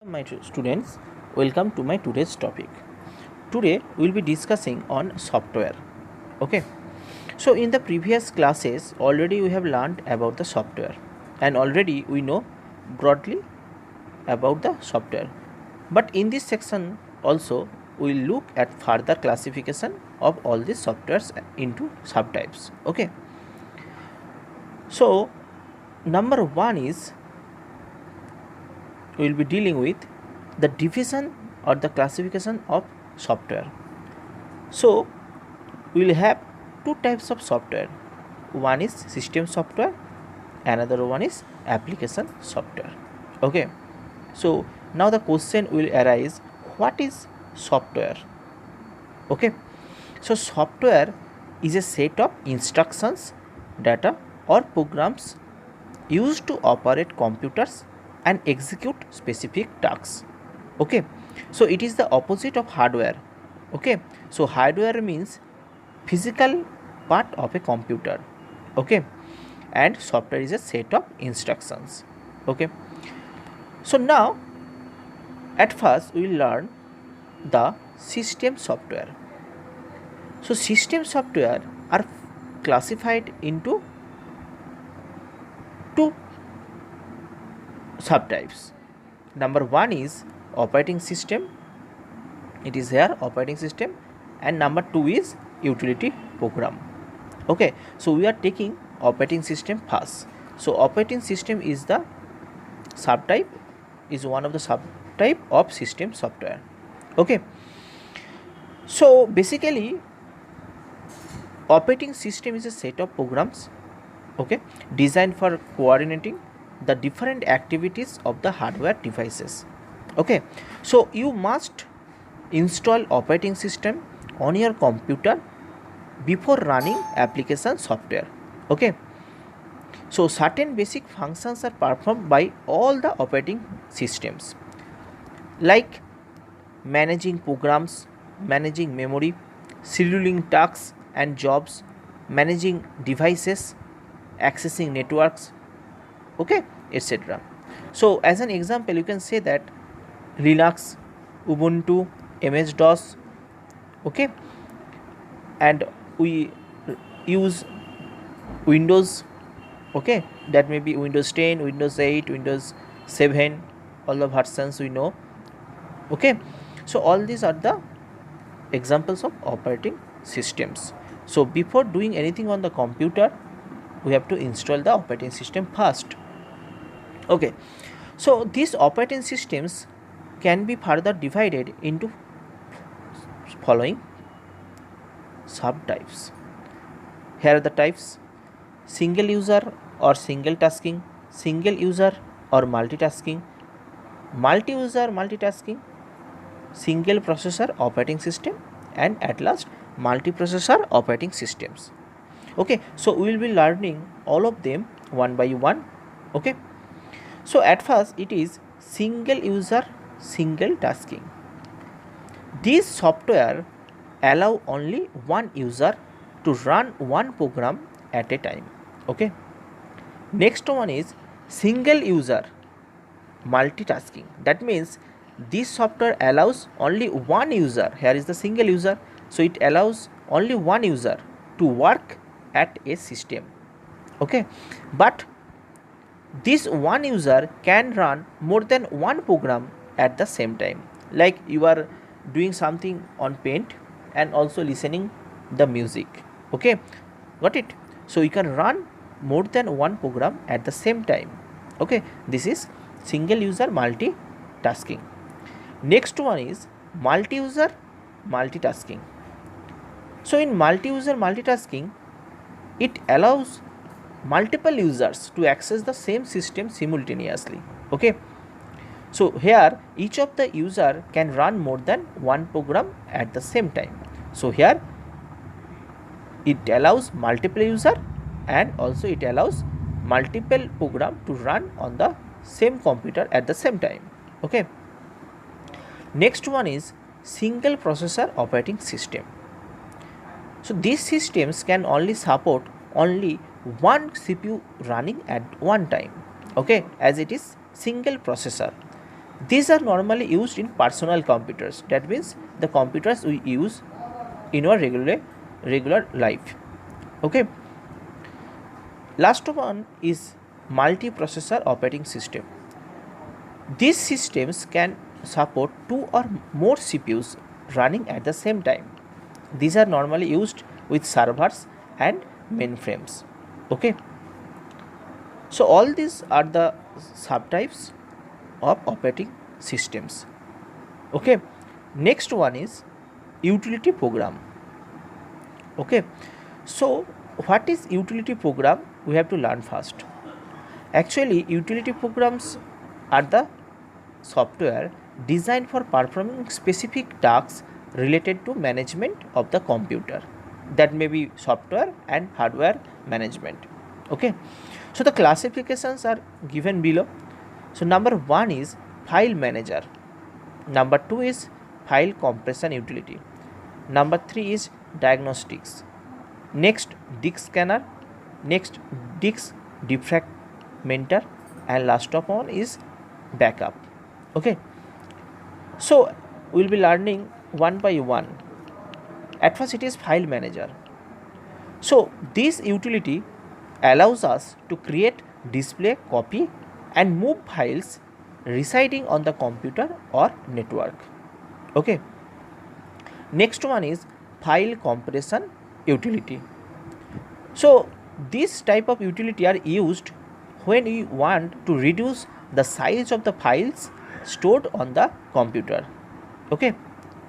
Students, welcome to my today's topic. Today we will be discussing on software. Okay, so in the previous classes already we have learned about the software and already we know broadly about the software, but in this section also we will look at further classification of all these softwares into subtypes. Okay, so number one is we will be dealing with the division or the classification of software. So we will have two types of software. One is system software, another one is application software. Okay, so now the question will arise, what is software? Okay, so software is a set of instructions, data or programs used to operate computers and execute specific tasks. Okay, so it is the opposite of hardware. Okay, so hardware means physical part of a computer. Okay, and software is a set of instructions. Okay, so now at first we will learn the system software. So system software are classified into two subtypes. Number one is operating system, it is here operating system, and number two is utility program. Okay, so we are taking operating system first. So operating system is the subtype, is one of the subtype of system software. Okay, so basically operating system is a set of programs, okay, designed for coordinating the different activities of the hardware devices. Okay, so you must install operating system on your computer before running application software. Okay, so certain basic functions are performed by all the operating systems, like managing programs, managing memory, scheduling tasks and jobs, managing devices, accessing networks, okay, etc. So as an example you can say that Linux, Ubuntu, MS-DOS, okay, and we use Windows, okay, that may be Windows 10, Windows 8, Windows 7, all the versions we know. Okay, so all these are the examples of operating systems. So before doing anything on the computer we have to install the operating system first. Okay, so these operating systems can be further divided into following subtypes. Here are the types: single user or single tasking, single user or multitasking, multi-user multitasking, single processor operating system, and at last multiprocessor operating systems. Okay, so we will be learning all of them one by one. Okay, so at first it is single user single tasking. These software allow only one user to run one program at a time. Okay, next one is single user multitasking. That means this software allows only one user, here is the single user, so it allows only one user to work at a system. Okay, but this one user can run more than one program at the same time, like you are doing something on Paint and also listening the music. Okay, got it? So you can run more than one program at the same time. Okay, this is single user multitasking. Next one is multi-user multitasking. So in multi-user multitasking it allows multiple users to access the same system simultaneously. Okay, so here each of the user can run more than one program at the same time. So here it allows multiple user and also it allows multiple program to run on the same computer at the same time. Okay, next one is single processor operating system. So these systems can only support only one CPU running at one time. Okay, as it is single processor. These are normally used in personal computers. That means the computers we use in our regular life. Okay. Last one is multiprocessor operating system. These systems can support two or more CPUs running at the same time. These are normally used with servers and mainframes. Okay. So all these are the subtypes of operating systems. Okay. Next one is utility program. Okay. So what is utility program? We have to learn first. Actually, utility programs are the software designed for performing specific tasks related to management of the computer. That may be software and hardware management. Okay. So the classifications are given below. So number 1 is file manager. Number 2 is file compression utility. Number 3 is diagnostics. Next, disk scanner. Next, disk defragmenter, and last of all is backup. Okay. So we'll be learning one by one. At first, it is file manager. So this utility allows us to create, display, copy, and move files residing on the computer or network. Okay. Next one is file compression utility. So this type of utility are used when we want to reduce the size of the files stored on the computer. Okay.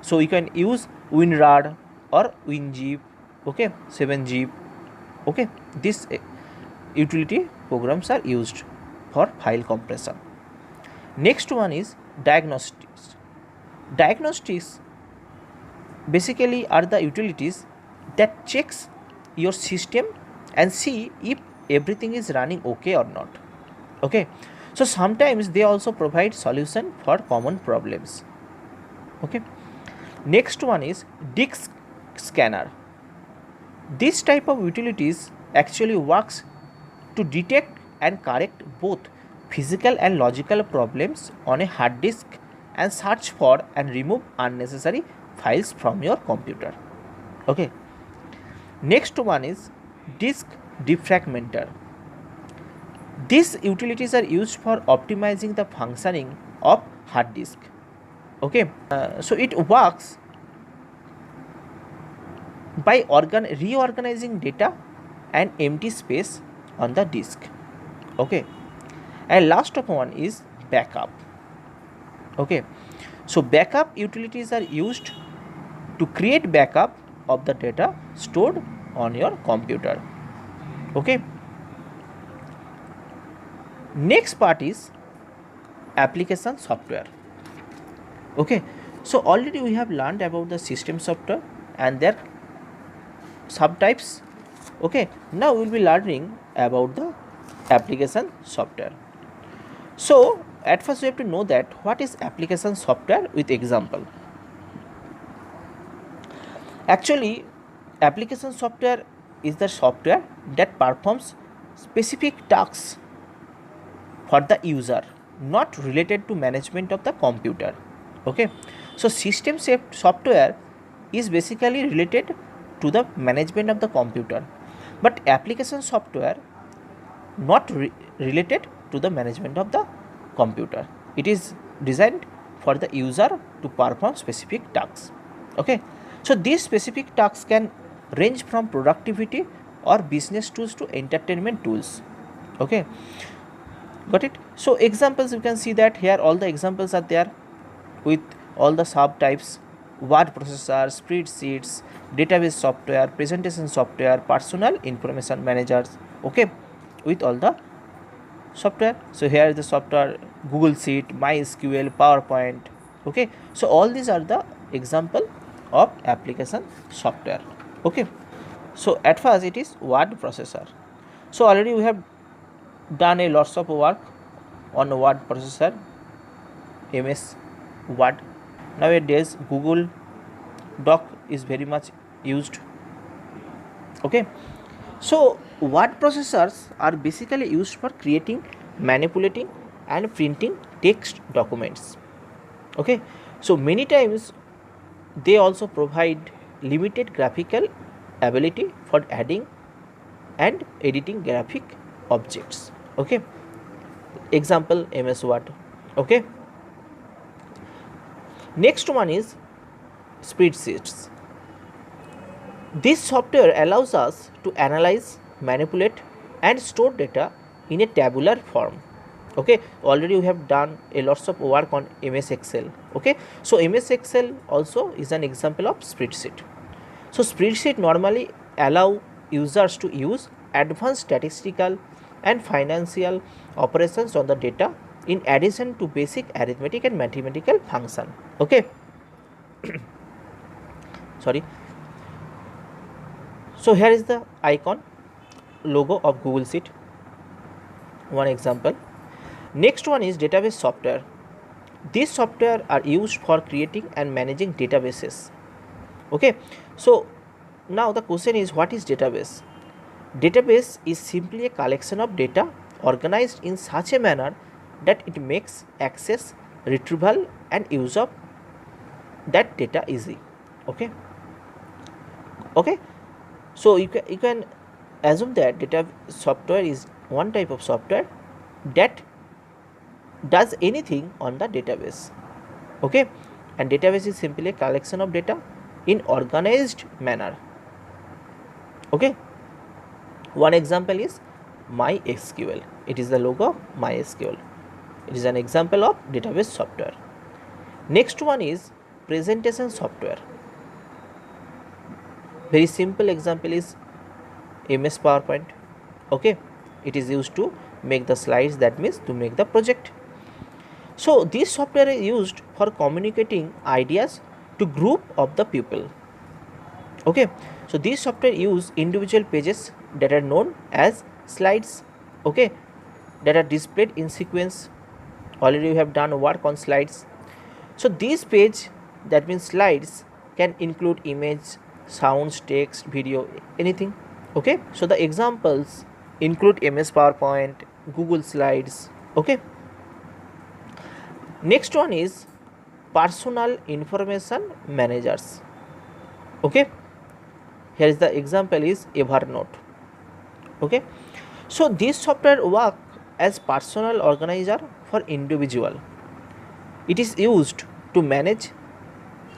So you can use WinRAR or WinZip. Okay, 7zip. Okay, this utility programs are used for file compression. Next one is diagnostics. Diagnostics basically are the utilities that checks your system and see if everything is running okay or not. Okay, so sometimes they also provide solution for common problems. Okay, next one is disk scanner. This type of utilities actually works to detect and correct both physical and logical problems on a hard disk and search for and remove unnecessary files from your computer. Okay. Next one is disk defragmenter. These utilities are used for optimizing the functioning of hard disk. Okay. So it works by reorganizing data and empty space on the disk. Okay, and last of one is backup. Okay, so backup utilities are used to create backup of the data stored on your computer. Okay, next part is application software. Okay, so already we have learned about the system software and their subtypes. Okay, now we will be learning about the application software. So at first we have to know that what is application software with example. Actually, application software is the software that performs specific tasks for the user, not related to management of the computer. Okay, so system software is basically related to the management of the computer, but application software not related to the management of the computer. It is designed for the user to perform specific tasks. Okay, so these specific tasks can range from productivity or business tools to entertainment tools. Okay, got it. So examples, you can see that here all the examples are there with all the subtypes: word processor, spreadsheets, database software, presentation software, personal information managers. Okay, with all the software. So here is the software: Google Sheet, MySQL, PowerPoint. Okay, so all these are the example of application software. Okay, so at first it is word processor. So already we have done a lots of work on word processor, MS Word. Nowadays Google Doc is very much used. Okay, so word processors are basically used for creating, manipulating and printing text documents. Okay, so many times they also provide limited graphical ability for adding and editing graphic objects. Okay, example MS Word. Okay, next one is spreadsheets. This software allows us to analyze, manipulate, and store data in a tabular form. Okay, already we have done a lots of work on MS Excel. Okay, so MS Excel also is an example of spreadsheet. So spreadsheet normally allow users to use advanced statistical and financial operations on the data in addition to basic arithmetic and mathematical function. Okay, sorry. So here is the icon logo of Google Sheet, one example. Next one is database software. These software are used for creating and managing databases. Okay, so now the question is, what is database? Database is simply a collection of data organized in such a manner that it makes access, retrieval and use of that data easy. Okay, okay, so you can assume that data software is one type of software that does anything on the database. Okay, and database is simply a collection of data in organized manner. Okay, one example is MySQL. It is the logo of MySQL. It is an example of database software. Next one is presentation software. Very simple example is MS PowerPoint. Okay, it is used to make the slides, that means to make the project. So this software is used for communicating ideas to group of the people. Okay, so this software use individual pages that are known as slides. Okay, that are displayed in sequence. Already we have done work on slides. So this page, that means slides, can include image, sounds, text, video, anything. Okay, so the examples include MS PowerPoint, Google Slides. Okay, next one is personal information managers. Okay, here is the example is Evernote. Okay, so this software work as personal organizer for individual. It is used to manage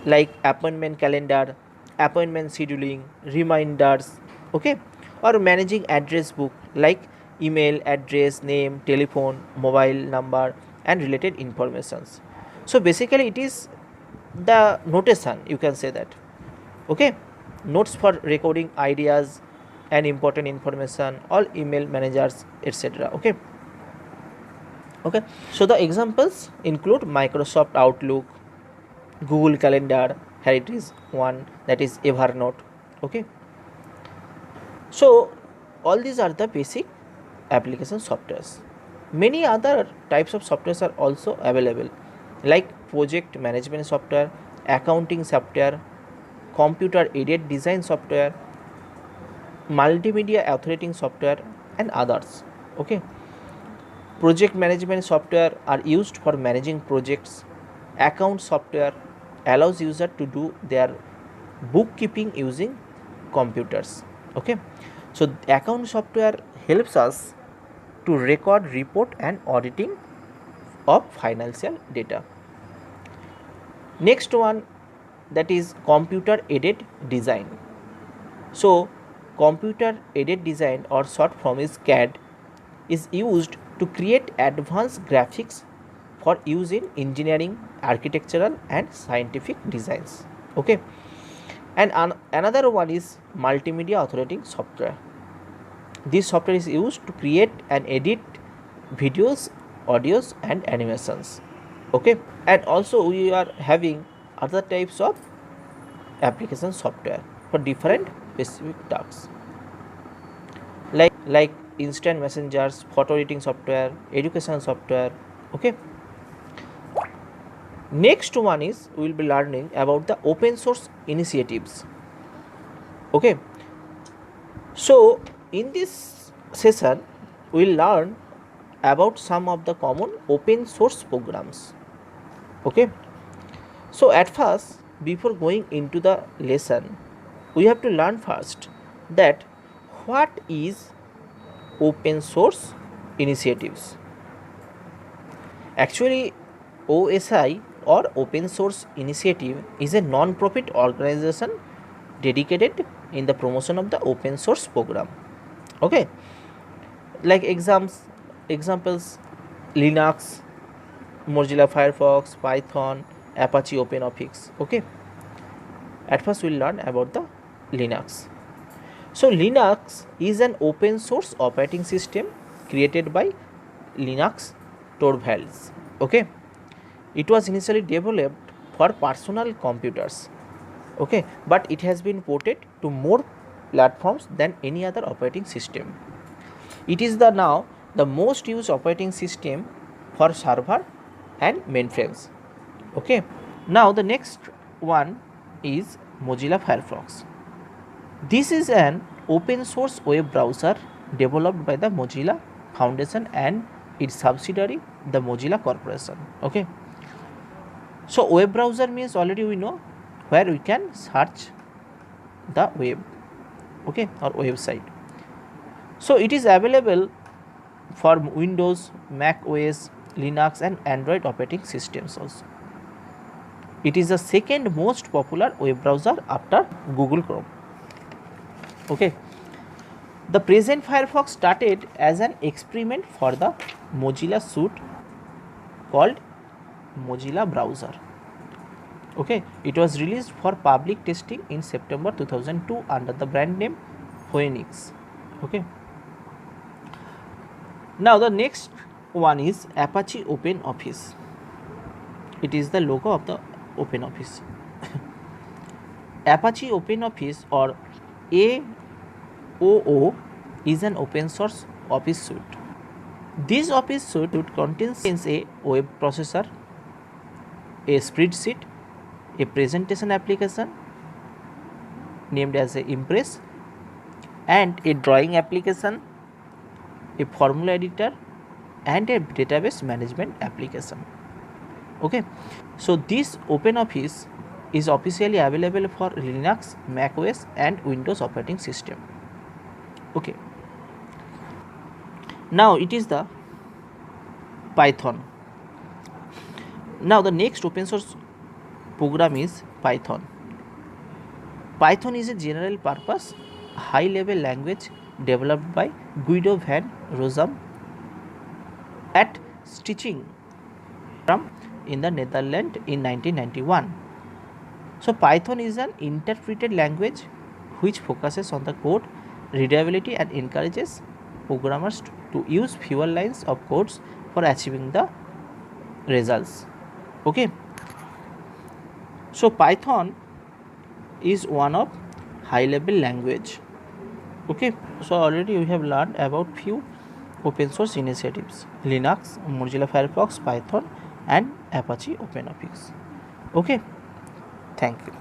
like appointment calendar, appointment scheduling, reminders. Okay, or managing address book like email address, name, telephone, mobile number and related informations. So basically it is the notation, you can say that. Okay, notes for recording ideas and important information, all email managers, etc. Okay, okay, so the examples include Microsoft Outlook, Google Calendar. Here it is one, that is Evernote. Okay, so all these are the basic application softwares. Many other types of softwares are also available like project management software, accounting software, computer aided design software, multimedia authoring software and others. Okay, project management software are used for managing projects. Account software allows user to do their bookkeeping using computers. Okay, so account software helps us to record, report and auditing of financial data. Next one, that is computer aided design. So computer aided design, or short form is CAD, is used to create advanced graphics for use in engineering, architectural and scientific designs. Okay, and another one is multimedia authoring software. This software is used to create and edit videos, audios and animations. Okay, and also we are having other types of application software for different specific tasks like instant messengers, photo editing software, education software. Okay, next one is we will be learning about the open source initiatives. Okay, so in this session we will learn about some of the common open source programs. Okay, So at first, before going into the lesson, we have to learn first that what is open source initiatives. Actually, OSI or Open Source Initiative is a non-profit organization dedicated in the promotion of the open source program. Okay, like examples: Linux, Mozilla Firefox, Python, Apache OpenOffice. Okay, at first we'll learn about the Linux. So Linux is an open source operating system created by Linus Torvalds. Okay, it was initially developed for personal computers. Okay, but it has been ported to more platforms than any other operating system. It is now the most used operating system for server and mainframes. Okay, now the next one is Mozilla Firefox. This is an open source web browser developed by the Mozilla Foundation and its subsidiary, the Mozilla Corporation. Okay, so web browser means already we know where we can search the web, okay, or website. So it is available for Windows, Mac OS, Linux and Android operating systems also. It is the second most popular web browser after Google Chrome. Okay, the present Firefox started as an experiment for the Mozilla suite called Mozilla Browser. Okay, it was released for public testing in September 2002 under the brand name Phoenix. Okay, now the next one is Apache OpenOffice. It is the logo of the OpenOffice. Apache OpenOffice or AOO is an open source office suite. This office suite contains a web processor, a spreadsheet, a presentation application named as Impress, and a drawing application, a formula editor, and a database management application. Okay, so this OpenOffice is officially available for Linux, Mac OS and Windows operating system. Okay, now it is the Python. Now the next open source program is Python. Python is a general purpose high level language developed by Guido van Rossum at Stichting in the Netherlands in 1991. So Python is an interpreted language which focuses on the code readability and encourages programmers to use fewer lines of codes for achieving the results. Okay, so Python is one of high level language. Okay, so already we have learned about few open source initiatives: Linux, Mozilla Firefox, Python and Apache OpenOffice. Okay, thank you.